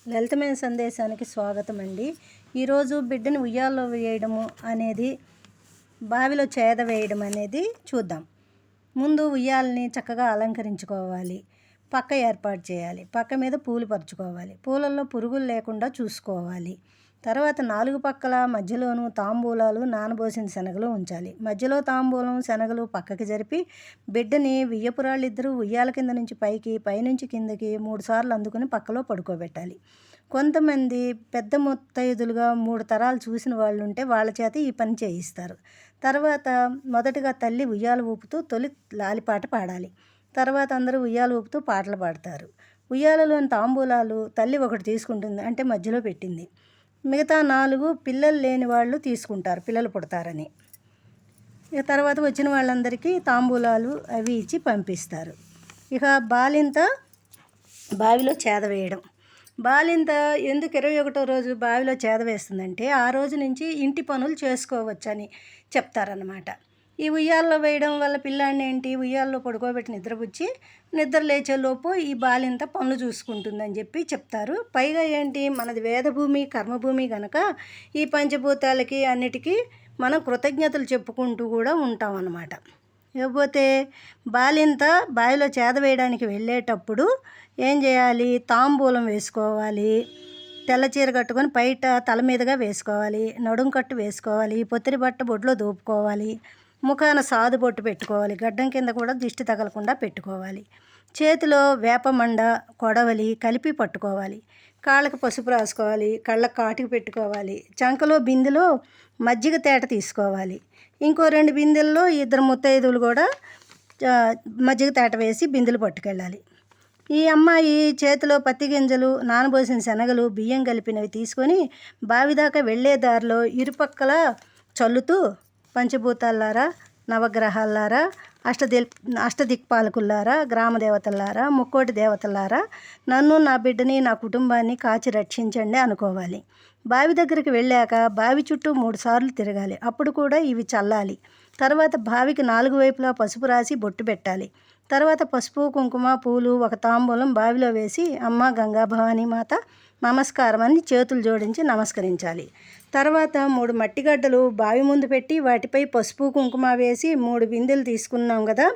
లలితమైన సందేశానికి స్వాగతం అండి. ఈరోజు బిడ్డని ఉయ్యాల్లో వేయడము అనేది, బావిలో చేద వేయడం అనేది చూద్దాం. ముందు ఉయ్యాలని చక్కగా అలంకరించుకోవాలి, పక్క ఏర్పాటు చేయాలి, పక్క మీద పూలు పరుచుకోవాలి, పూలల్లో పురుగులు లేకుండా చూసుకోవాలి. తర్వాత 4 పక్కల మధ్యలోనూ తాంబూలాలు, నానబోసిన శనగలు ఉంచాలి. మధ్యలో తాంబూలం, శనగలు పక్కకి జరిపి బిడ్డని వియ్యపురాళ్ళిద్దరూ ఉయ్యాల కింద నుంచి పైకి, పైనుంచి కిందకి 3 సార్లు అందుకుని పక్కలో పడుకోబెట్టాలి. కొంతమంది పెద్ద ముత్తైదులుగా 3 తరాలు చూసిన వాళ్ళు ఉంటే వాళ్ళ చేత ఈ పని చేయిస్తారు. తర్వాత మొదటగా తల్లి ఉయ్యాల ఊపుతూ తొలి లాలిపాట పాడాలి. తర్వాత అందరూ ఉయ్యాల ఊపుతూ పాటలు పాడతారు. ఉయ్యాలలోని తాంబూలాలు తల్లి ఒకటి తీసుకుంటుంది, అంటే మధ్యలో పెట్టింది. మిగతా 4 పిల్లలు లేని వాళ్ళు తీసుకుంటారు, పిల్లలు పుడతారని. ఇక తర్వాత వచ్చిన వాళ్ళందరికీ తాంబూలాలు అవి ఇచ్చి పంపిస్తారు. ఇక బాలింత బావిలో చేద వేయడం. బాలింత ఎందుకు 21వ రోజు బావిలో చేద వేస్తుందంటే, ఆ రోజు నుంచి ఇంటి పనులు చేసుకోవచ్చని చెప్తారన్నమాట. ఈ ఉయ్యాల్లో వేయడం వల్ల పిల్లాడిని ఉయ్యాల్లో పడుకోబెట్టి నిద్రపుచ్చి నిద్ర లేచేలోపు ఈ బాలింత పనులు చూసుకుంటుందని చెప్పి చెప్తారు. పైగా మనది వేదభూమి, కర్మభూమి కనుక ఈ పంచభూతాలకి అన్నిటికీ మనం కృతజ్ఞతలు చెప్పుకుంటూ కూడా ఉంటాం అన్నమాట. ఇకపోతే బాలింత బావిలో చేద వేయడానికి వెళ్ళేటప్పుడు ఏం చేయాలి? తాంబూలం వేసుకోవాలి, తెల్ల చీర కట్టుకొని బయట తల మీదుగా వేసుకోవాలి, నడుం కట్టు వేసుకోవాలి, పొత్తిరి బట్ట బొడ్లో దూపుకోవాలి, ముఖాన సాదు బొట్టు పెట్టుకోవాలి, గడ్డం కింద కూడా దిష్టి తగలకుండా పెట్టుకోవాలి, చేతిలో వేపమండ, కొడవలి కలిపి పట్టుకోవాలి, కాళ్ళకు పసుపు రాసుకోవాలి, కళ్ళకు కాటికి పెట్టుకోవాలి, చంకలో బిందెలో మజ్జిగ తేట తీసుకోవాలి, ఇంకో 2 బిందెల్లో 2 ముత్తైదువులు కూడా మజ్జిగ తేట వేసి బిందెలు పట్టుకెళ్ళాలి. ఈ అమ్మాయి చేతిలో పత్తి గింజలు, నానబోసిన శనగలు, బియ్యం కలిపినవి తీసుకొని బావి దాకా వెళ్ళే దారిలో ఇరుపక్కల చల్లుతూ, పంచభూతాలారా, నవగ్రహాలారా, అష్టదిక్పాలకులారా, గ్రామ దేవతలారా, ముక్కోటి దేవతలారా, నన్ను, నా బిడ్డని, నా కుటుంబాన్ని కాచి రక్షించండి అనుకోవాలి. బావి దగ్గరికి వెళ్ళాక బావి చుట్టూ 3 సార్లు తిరగాలి. అప్పుడు కూడా ఇవి చల్లాలి. తర్వాత బావికి 4 వైపులా పసుపు రాసి బొట్టు పెట్టాలి. తర్వాత పసుపు, కుంకుమ, పూలు, ఒక తాంబూలం బావిలో వేసి అమ్మ గంగా భవానీ మాత నమస్కారం అని చేతులు జోడించి నమస్కరించాలి. తర్వాత 3 మట్టిగడ్డలు బావి ముందు పెట్టి వాటిపై పసుపు, కుంకుమ వేసి 3 బిందెలు తీసుకున్నాం కదా,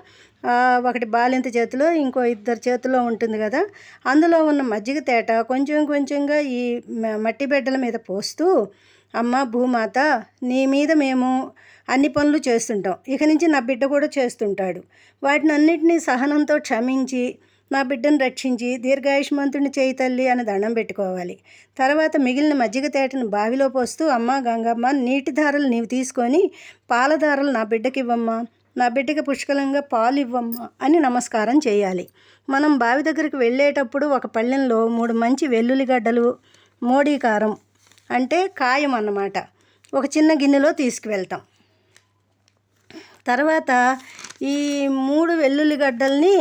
ఒకటి బాలింత చేతిలో, ఇంకో 2 చేతిలో ఉంటుంది కదా, అందులో ఉన్న మజ్జిగ తేట కొంచెం కొంచెంగా ఈ మట్టి బిడ్డల మీద పోస్తూ, అమ్మ భూమాత, నీ మీద మేము అన్ని పనులు చేస్తుంటాం, ఇక నుంచి నా బిడ్డ కూడా చేస్తుంటాడు, వాటిని అన్నిటినీ సహనంతో క్షమించి నా బిడ్డను రక్షించి దీర్ఘాయుష్మంతుని చేయి తల్లి అని దండం పెట్టుకోవాలి. తర్వాత మిగిలిన మజ్జిగ తేటను బావిలో పోస్తూ, అమ్మ గంగమ్మ, నీటి ధారలు నీవు తీసుకొని పాలధారలు నా బిడ్డకి ఇవ్వమ్మా, నా బిడ్డకి పుష్కలంగా పాలు ఇవ్వమ్మా అని నమస్కారం చేయాలి. మనం బావి దగ్గరికి వెళ్ళేటప్పుడు ఒక పళ్ళెంలో 3 మంచి వెల్లుల్లిగడ్డలు, మోడీ కారం అంటే కాయం అన్నమాట, ఒక చిన్న గిన్నెలో తీసుకువెళ్తాం. తర్వాత ఈ 3 వెల్లుల్లిగడ్డల్ని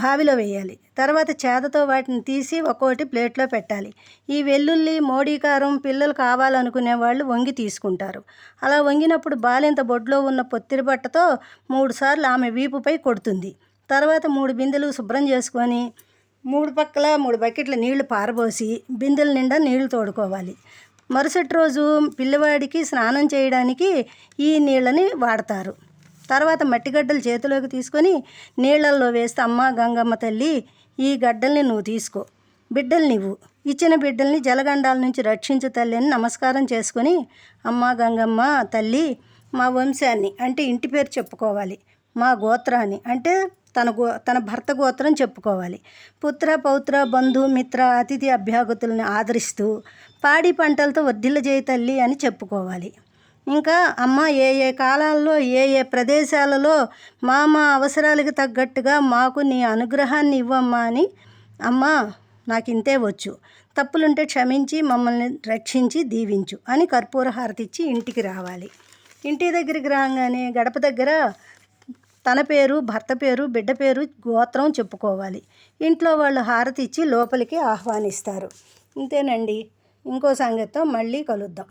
బావిలో వేయాలి. తర్వాత చేదతో వాటిని తీసి ఒక్కోటి ప్లేట్లో పెట్టాలి. ఈ వెల్లుల్లి, మోడీకారం పిల్లలు కావాలనుకునే వాళ్ళు వంగి తీసుకుంటారు. అలా వంగినప్పుడు బాలింత బొడ్లో ఉన్న పొత్తిరి బట్టతో 3 సార్లు ఆమె వీపుపై కొడుతుంది. తర్వాత 3 బిందెలు శుభ్రం చేసుకొని 3 పక్కల 3 బకెట్ల నీళ్లు పారబోసి బిందెల నిండా నీళ్లు తోడుకోవాలి. మరుసటి రోజు పిల్లవాడికి స్నానం చేయడానికి ఈ నీళ్ళని వాడతారు. తర్వాత మట్టిగడ్డలు చేతిలోకి తీసుకొని నీళ్ళల్లో వేస్తే, అమ్మ గంగమ్మ తల్లి, ఈ గడ్డల్ని నువ్వు తీసుకో, బిడ్డల్ని ఇవ్వు, ఇచ్చిన బిడ్డల్ని జలగండాల నుంచి రక్షించు తల్లి అని నమస్కారం చేసుకొని, అమ్మ గంగమ్మ తల్లి, మా వంశాన్ని అంటే ఇంటి పేరు చెప్పుకోవాలి, మా గోత్రాన్ని అంటే తన భర్త గోత్రం చెప్పుకోవాలి, పుత్ర పౌత్ర బంధు మిత్ర అతిథి అభ్యాగతుల్ని ఆదరిస్తూ పాడి పంటలతో వర్ధిల్లజేయ తల్లి అని చెప్పుకోవాలి. ఇంకా అమ్మ ఏ కాలాల్లో ఏ ప్రదేశాలలో మా అవసరాలకు తగ్గట్టుగా మాకు నీ అనుగ్రహాన్ని ఇవ్వమ్మా అని, అమ్మ నాకు ఇంతే వచ్చు, తప్పులుంటే క్షమించి మమ్మల్ని రక్షించి దీవించు అని కర్పూర హారతి ఇచ్చి ఇంటికి రావాలి. ఇంటి దగ్గరికి రాగానే గడప దగ్గర తన పేరు, భర్త పేరు, బిడ్డ పేరు, గోత్రం చెప్పుకోవాలి. ఇంట్లో వాళ్ళు హారతి ఇచ్చి లోపలికి ఆహ్వానిస్తారు. ఇంతేనండి. ఇంకో సంగతితో మళ్ళీ కలుద్దాం.